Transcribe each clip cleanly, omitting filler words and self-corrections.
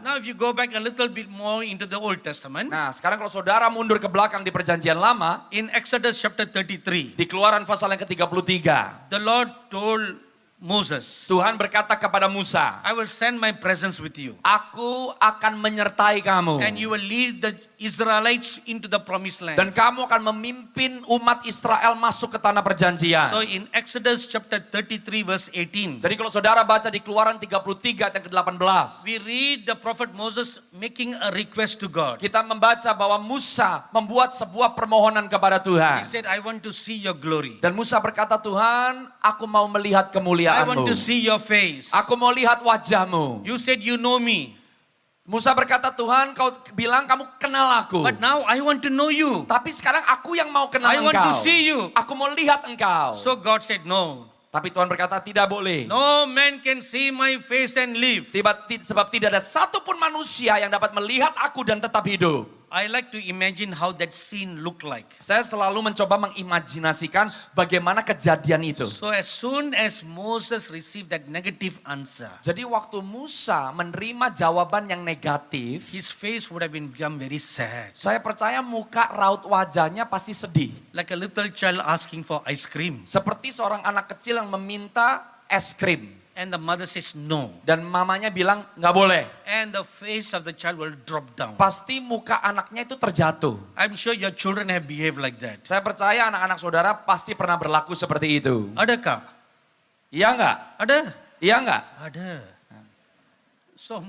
Now if you go back a little bit more into the Old Testament, Nah, sekarang kalau saudara mundur ke belakang di perjanjian lama, in Exodus chapter 33, di Keluaran pasal yang ke-33, the Lord told Moses, Tuhan berkata kepada Musa, I will send my presence with you, aku akan menyertai kamu. and you will lead the Israelites into the promised land. Dan kamu akan memimpin umat Israel masuk ke tanah perjanjian. So in Exodus chapter 33 verse 18, Jadi kalau saudara baca di Keluaran 33 ayat ke-18, we read the prophet Moses making a request to God. kita membaca bahwa Musa membuat sebuah permohonan kepada He Tuhan. said, I want to see your glory. Dan Musa berkata, Tuhan, aku mau melihat I want kemuliaan-Mu. to see your face. Aku mau lihat wajah-Mu. You said you know me, Musa berkata, Tuhan, kau bilang kamu kenal aku. but now I want to know you. Tapi sekarang aku yang mau kenal I want engkau. to see you. Aku mau lihat engkau. So God said, no. Tapi Tuhan berkata, tidak boleh. No man can see my face and live. Sebab tidak ada satupun manusia yang dapat melihat aku dan tetap hidup. I like to imagine how that scene looked like. Saya selalu mencoba mengimajinasikan bagaimana kejadian itu. So as soon as Moses received that negative answer, Jadi waktu Musa menerima jawaban yang negatif, his face would have become very sad. saya percaya muka raut wajahnya pasti sedih. Like a little child asking for ice cream. Seperti seorang anak kecil yang meminta es krim. And the mother says no. Dan mamanya bilang nggak boleh. And the face of the child will drop down. Pasti muka anaknya itu terjatuh. I'm sure your children have behaved like that. Saya percaya anak-anak saudara pasti pernah berlaku seperti itu. Adakah? Iya nggak? Ada? Iya nggak? Ada. So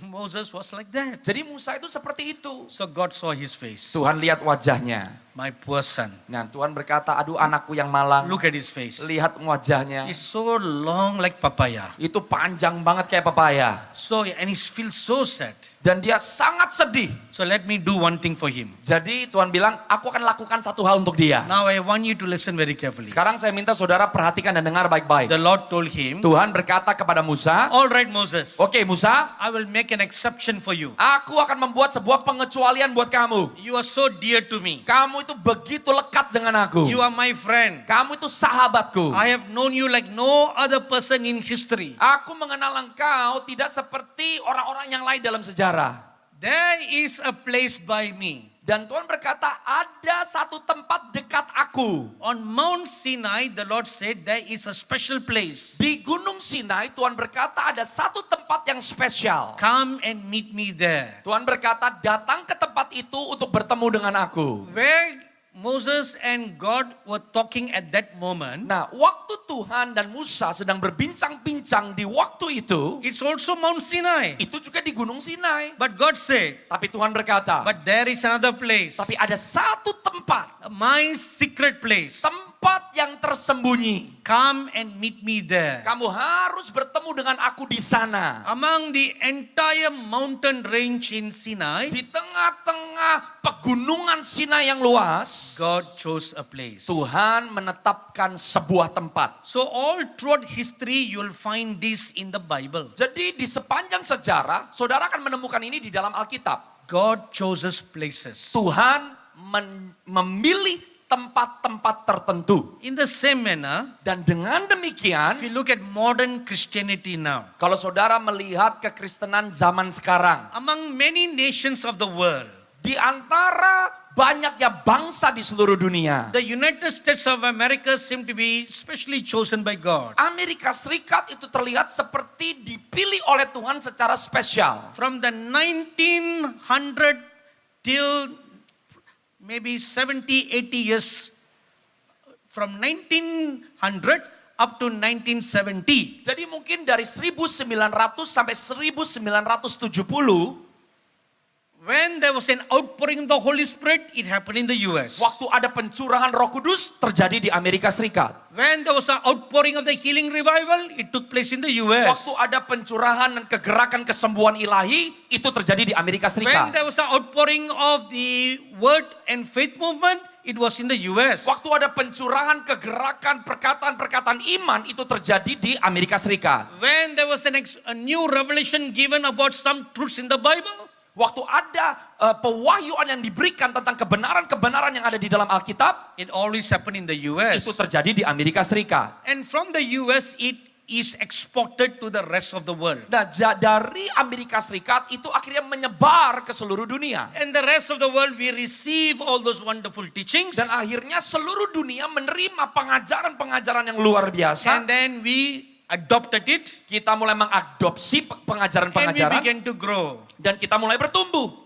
Moses was like that. Jadi Musa itu seperti itu. So God saw his face. Tuhan lihat wajahnya. My poor son. Nah, Tuhan berkata, aduh anakku yang malang. Look at his face. Lihat wajahnya. It's so long like papaya. Itu panjang banget kayak pepaya. So, and he feels so sad. Dan dia sangat sedih. So let me do one thing for him. Jadi Tuhan bilang, aku akan lakukan satu hal untuk dia. Now I want you to listen very carefully. Sekarang saya minta saudara perhatikan dan dengar baik-baik. The Lord told him, Tuhan berkata kepada Musa, all right Moses, oke Musa, I will make an exception for you. aku akan membuat sebuah pengecualian buat kamu. You are so dear to me. Kamu itu begitu lekat dengan aku. You are my friend. Kamu itu sahabatku. I have known you like no other person in history. Aku mengenal engkau tidak seperti orang-orang yang lain dalam sejarah. There is a place by me. Dan Tuhan berkata, ada satu tempat dekat aku. On Mount Sinai, the Lord said there is a special place. Di Gunung Sinai, Tuhan berkata ada satu tempat yang spesial. Come and meet me there. Tuhan berkata, datang ke tempat itu untuk bertemu dengan aku. Where Moses and God were talking at that moment, Nah, waktu Tuhan dan Musa sedang berbincang-bincang di waktu itu, it's also Mount Sinai. itu juga di Gunung Sinai. But God said, Tapi Tuhan berkata, but there is another place, tapi ada satu tempat, my secret place. tempat yang tersembunyi. Come and meet me there. Kamu harus bertemu dengan aku di sana. Among the entire mountain range in Sinai, Di tengah-tengah pegunungan Sinai yang luas, God chose a place. Tuhan menetapkan sebuah tempat. So all throughout history, you'll find this in the Bible. Jadi di sepanjang sejarah, saudara akan menemukan ini di dalam Alkitab. God chooses places. Tuhan memilih tempat-tempat tertentu. In the same manner, Dan dengan demikian, if you look at modern Christianity now, kalau saudara melihat kekristenan zaman sekarang, among many nations of the world, di antara banyaknya bangsa di seluruh dunia, the United States of America seem to be specially chosen by God. Amerika Serikat itu terlihat seperti dipilih oleh Tuhan secara spesial. From the 1900 till maybe 70, 80 years, from 1900 up to 1970. Jadi mungkin dari 1900 sampai 1970, When there was an outpouring of the Holy Spirit, it happened in the US. waktu ada pencurahan Roh Kudus terjadi di Amerika Serikat. When there was an outpouring of the healing revival, it took place in the US. Waktu ada pencurahan dan kegerakan kesembuhan ilahi, itu terjadi di Amerika When Serikat. there was an outpouring of the word and faith movement, it was in the US. Waktu ada pencurahan kegerakan perkataan-perkataan iman, itu terjadi di Amerika Serikat. When there was a new revelation given about some truths in the Bible, Waktu ada pewahyuan yang diberikan tentang kebenaran-kebenaran yang ada di dalam Alkitab, it always happened in the US. itu terjadi di Amerika Serikat. And from the US, it is exported to the rest of the world. Nah, dari Amerika Serikat itu akhirnya menyebar ke seluruh dunia. And the rest of the world, we receive all those wonderful teachings. Dan akhirnya seluruh dunia menerima pengajaran-pengajaran yang luar biasa. And then we adopted it. Kita mulai mengadopsi And we pengajaran-pengajaran. began to grow. Dan kita mulai bertumbuh.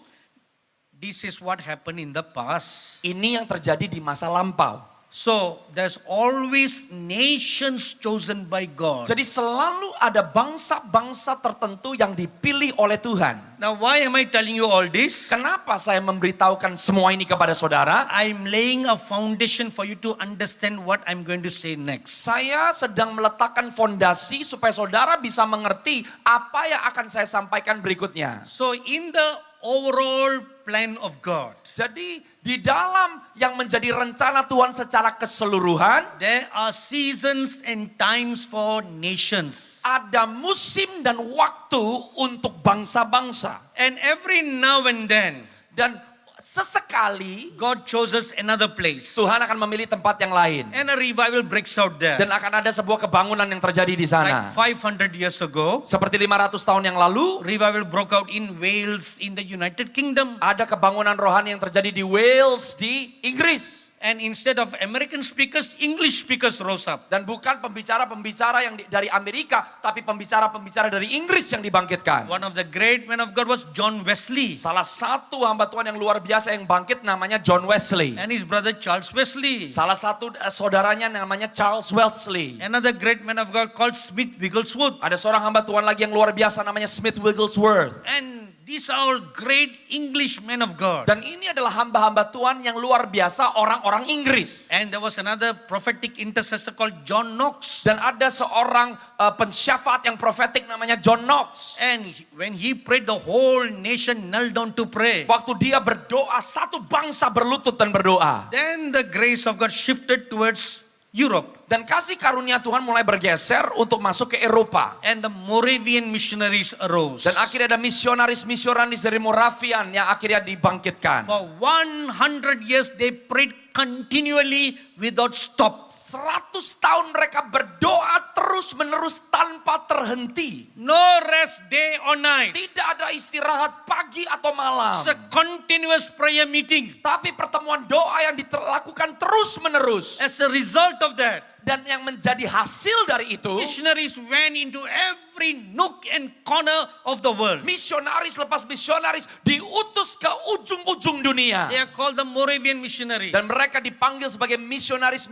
This is what happened in the past. Ini yang terjadi di masa lampau. So there's always nations chosen by God. Jadi selalu ada bangsa-bangsa tertentu yang dipilih oleh Tuhan. Now why am I telling you all this? Kenapa saya memberitahukan semua ini kepada saudara? I'm laying a foundation for you to understand what I'm going to say next. Saya sedang meletakkan fondasi supaya saudara bisa mengerti apa yang akan saya sampaikan berikutnya. So in the overall plan of God, Jadi di dalam yang menjadi rencana Tuhan secara keseluruhan, there are seasons and times for nations. ada musim dan waktu untuk bangsa-bangsa. And every now and then, Dan sesekali God chooses another place. Tuhan akan memilih tempat yang lain. And a revival breaks out there. Dan akan ada sebuah kebangunan yang terjadi di sana. Like 500 years ago, Seperti 500 tahun yang lalu, revival broke out in Wales in the United Kingdom. ada kebangunan rohani yang terjadi di Wales, di Inggris. And instead of American speakers, English speakers rose up. Dan bukan pembicara-pembicara yang dari Amerika, tapi pembicara-pembicara dari Inggris yang dibangkitkan. One of the great men of God was John Wesley Salah satu hamba Tuhan yang luar biasa yang bangkit namanya John Wesley. and his brother Charles Wesley. Salah satu saudaranya namanya Charles Wesley. Another great man of God called Smith Wigglesworth. Ada seorang hamba Tuhan lagi yang luar biasa namanya Smith Wigglesworth. And these are all great English men of God. Dan ini adalah hamba-hamba Tuhan yang luar biasa orang-orang Inggris. And there was another prophetic intercessor called John Knox. Dan ada seorang pensyafaat yang profetik namanya John Knox. And when he prayed, the whole nation knelt down to pray. Waktu dia berdoa, satu bangsa berlutut dan berdoa. Then the grace of God shifted towards Europe. Dan kasih karunia Tuhan mulai bergeser untuk masuk ke Eropa. And the Moravian missionaries arose. Dan akhirnya ada misionaris-misionaris dari Moravian yang akhirnya dibangkitkan. For 100 years they prayed continually without stop. 100 tahun mereka berdoa terus-menerus tanpa terhenti. No rest day or night. Tidak ada istirahat pagi atau malam. It's a continuous prayer meeting. Tapi pertemuan doa yang dilakukan terus-menerus. As a result of that, Dan yang menjadi hasil dari itu, missionaries went into every nook and corner of the world. misionaris lepas misionaris diutus ke ujung-ujung dunia. They are called the Moravian missionaries. Dan mereka dipanggil sebagai misionaris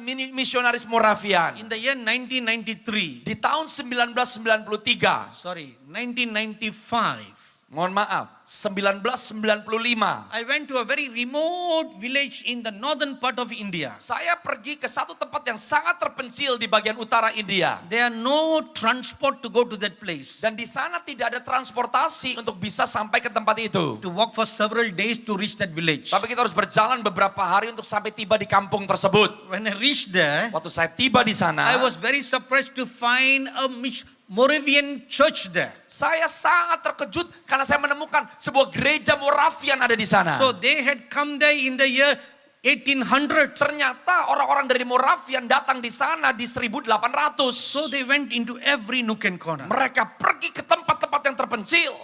Moravian. In the year 1993, Di tahun 1993, sorry, 1995, mohon maaf, 1995, I went to a very remote village in the northern part of India. saya pergi ke satu tempat yang sangat terpencil di bagian utara India. There are no transport to go to that place. Dan di sana tidak ada transportasi untuk bisa sampai ke tempat itu. To walk for several days to reach that village. Tapi kita harus berjalan beberapa hari untuk sampai tiba di kampung tersebut. When I reached there, Waktu saya tiba di sana, I was very surprised to find a Moravian church there. saya sangat terkejut karena saya menemukan sebuah gereja Moravian ada di sana. So they had come there in the year 1800. Ternyata orang-orang dari Moravian datang di sana di 1800. So they went into every nook and corner. Mereka pergi ke tempat-tempat yang terpencil.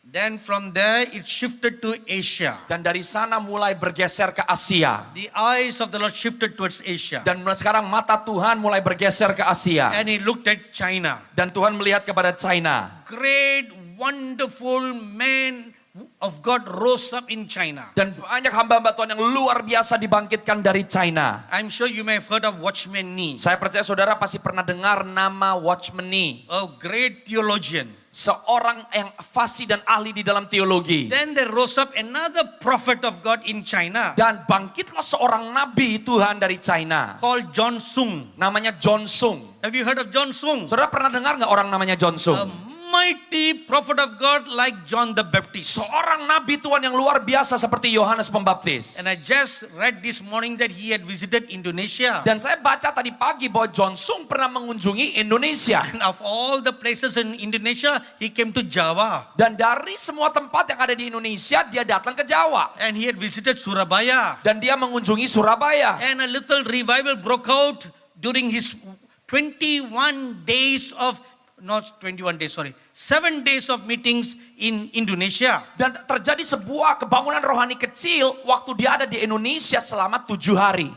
Then from there it shifted to Asia. Dan dari sana mulai bergeser ke Asia. The eyes of the Lord shifted towards Asia. Dan sekarang mata Tuhan mulai bergeser ke Asia. And he looked at China. Dan Tuhan melihat kepada China. Great, wonderful men of God rose up in China. Dan banyak hamba-hamba Tuhan yang luar biasa dibangkitkan dari China. I'm sure you may have heard of Watchman Nee. Saya percaya saudara pasti pernah dengar nama Watchman Nee. A great theologian. Seorang yang fasih dan ahli di dalam teologi. Then there rose up another prophet of God in China Dan bangkitlah seorang nabi Tuhan dari China. called John Sung. Namanya John Sung. Have you heard of John Sung? Saudara pernah dengar nggak orang namanya John A Sung? mighty prophet of God like John the Baptist. Seorang nabi Tuhan yang luar biasa seperti Yohanes Pembaptis. And I just read this morning that he had visited Indonesia. Dan saya baca tadi pagi bahwa John Sung pernah mengunjungi Indonesia. And of all the places in Indonesia, he came to Java. Dan dari semua tempat yang ada di Indonesia, dia datang ke Jawa. And he had visited Surabaya. Dan dia mengunjungi Surabaya. And a little revival broke out during his 21 days of not 21 days, sorry, 7 days of meetings in Indonesia. Dan terjadi sebuah kebangunan rohani kecil waktu dia ada di Indonesia selama 7 hari.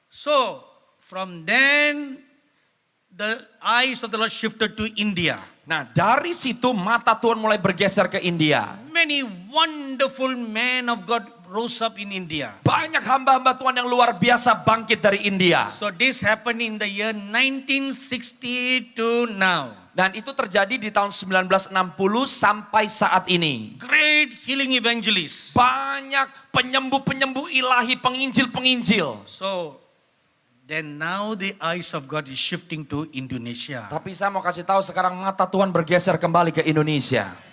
So, from then, the eyes of the Lord shifted to India. Nah, dari situ mata Tuhan mulai bergeser ke India. Many wonderful men of God rose up in India. Banyak hamba-hamba Tuhan yang luar biasa bangkit dari India. So this happened in the year 1960 to now. Dan itu terjadi di tahun 1960 sampai saat ini. Great healing evangelists. Banyak penyembuh-penyembuh ilahi, penginjil-penginjil. So then now the eyes of God is shifting to Indonesia. Tapi saya mau kasih tahu sekarang mata Tuhan bergeser kembali ke Indonesia.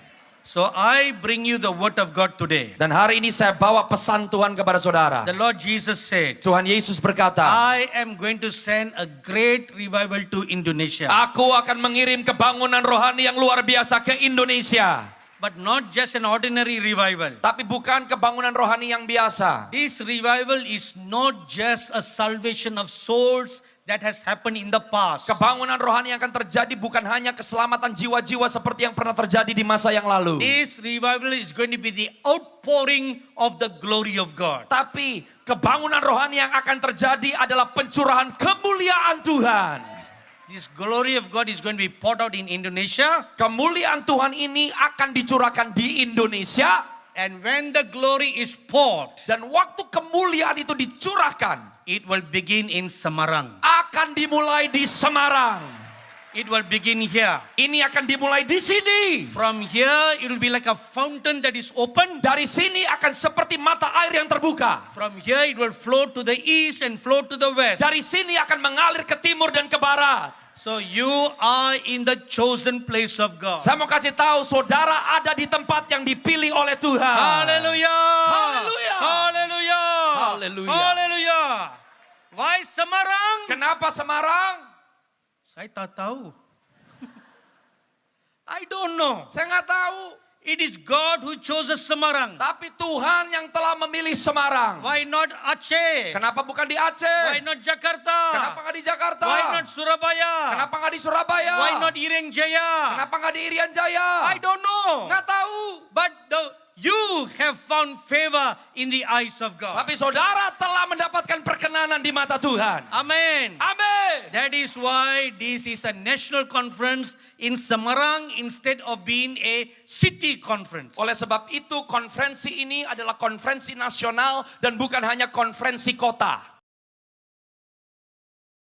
So I bring you the word of God today. Dan hari ini saya bawa pesan Tuhan kepada saudara. The Lord Jesus said, Tuhan Yesus berkata, I am going to send a great revival to Indonesia. Aku akan mengirim kebangunan rohani yang luar biasa ke Indonesia. But not just an ordinary revival. Tapi bukan kebangunan rohani yang biasa. This revival is not just a salvation of souls that has happened in the past. Kebangunan rohani yang akan terjadi bukan hanya keselamatan jiwa-jiwa seperti yang pernah terjadi di masa yang lalu. This revival is going to be the outpouring of the glory of God. Tapi kebangunan rohani yang akan terjadi adalah pencurahan kemuliaan Tuhan. This glory of God is going to be poured out in Indonesia. Kemuliaan Tuhan ini akan dicurahkan di Indonesia. And when the glory is poured, Dan waktu kemuliaan itu dicurahkan, it will begin in Semarang. akan dimulai di Semarang. It will begin here. Ini akan dimulai di sini. From here, it will be like a fountain that is open. Dari sini akan seperti mata air yang terbuka. From here, it will flow to the east and flow to the west. Dari sini akan mengalir ke timur dan ke barat. So you are in the chosen place of God. Saya mau kasih tahu, saudara ada di tempat yang dipilih oleh Tuhan. Hallelujah. Hallelujah. Hallelujah. Hallelujah. Hallelujah. Why Semarang? Kenapa Semarang? Saya tak tahu. I don't know. Saya nggak tahu. It is God who chose Semarang. Tapi Tuhan yang telah memilih Semarang. Why not Aceh? Kenapa bukan di Why Aceh? not Jakarta? Kenapa nggak di Jakarta? Why not Surabaya? Kenapa nggak di Surabaya? Why not Irian Jaya? Kenapa nggak di Irian Jaya? I don't know. Nggak tahu. But you have found favor in the eyes of God. Tapi saudara telah mendapatkan perkenanan di mata Tuhan. Amen. Amin. That is why this is a national conference in Semarang instead of being a city conference. Oleh sebab itu konferensi ini adalah konferensi nasional dan bukan hanya konferensi kota.